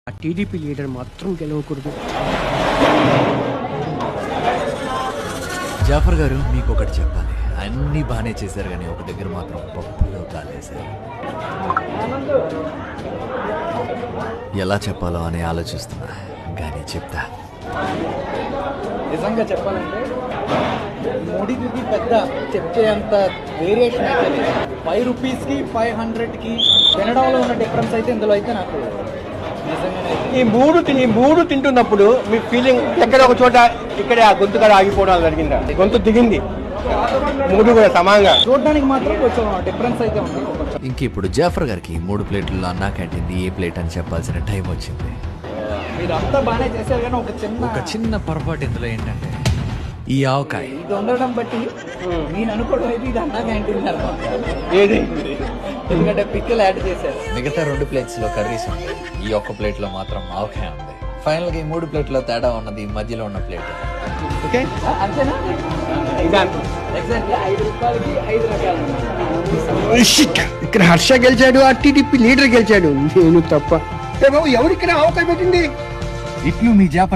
ఆ TDP leader మాత్రం గెలవకూడదు. జాఫర్ గారు, మీకు ఒకటి చెప్పాలి. అన్నీ బాగానే చేశారు, కానీ ఒక దగ్గర మాత్రం పప్పులో కాలేశారు. ఎలా చెప్పాలో అని ఆలోచిస్తున్నా, కానీ చెప్తా. నిజంగా చెప్పాలంటే మోడీకి పెద్ద చెప్పే అంత వేరియేషన్ అయితే లేదు. 5 రూపీస్కి 500కి కెనడాలో ఉన్న డిఫరెన్స్ అయితే ఇందులో అయితే నాకు నిజంగానే ఈ మూడు తింటున్నప్పుడు మీ ఫీలింగ్ ఎక్కడ ఒక చోట ఇక్కడ ఆ గొంతు కూడా ఆగిపోవడం జరిగిందా? గొంతు దిగింది మూడు కూడా సమానంగా చూడడానికి మాత్రం కొంచెం డిఫరెన్స్ అయితే ఉంది. ఇంక ఇప్పుడు జాఫర్ గారికి 3 ప్లేట్లలో అన్నా క్యాంటీన్ది ఏ ప్లేట్ అని చెప్పాల్సిన టైం వచ్చింది. మీరు అంతా బాగానే చేశారు, కానీ ఒక చిన్న పొరపాటు ఇందులో ఏంటంటే ఈ ఆవకాయ. ఇది ఉండడం బట్టి నేను అనుకోవడం అయితే ఇది అన్నా క్యాంటీన్ అనమాట. ఏది ఎందుకంటే పిక్కలు యాడ్ చేశారు. మిగతా 2 ప్లేట్స్లో కర్రీస్ ఉంది, ఈ ఒక్క ప్లేట్లో మాత్రం ఆవకాయ ఉంది. ఫైనల్గా ఈ 3 ప్లేట్లో తేడా ఉన్నది మధ్యలో ఉన్న ప్లేట్. ఓకే అంతేనా? ఎగ్జాక్ట్లీ 5 రూపాయలకి 5 రకాలు. ఇక్కడ హర్ష గెలిచాడు, ఆ టీడీపీ లీడర్ గెలిచాడు, నేను తప్ప. ఎవరు ఇక్కడ ఆవకాయ పెట్టింది? ఇట్లు మీ జాఫర్.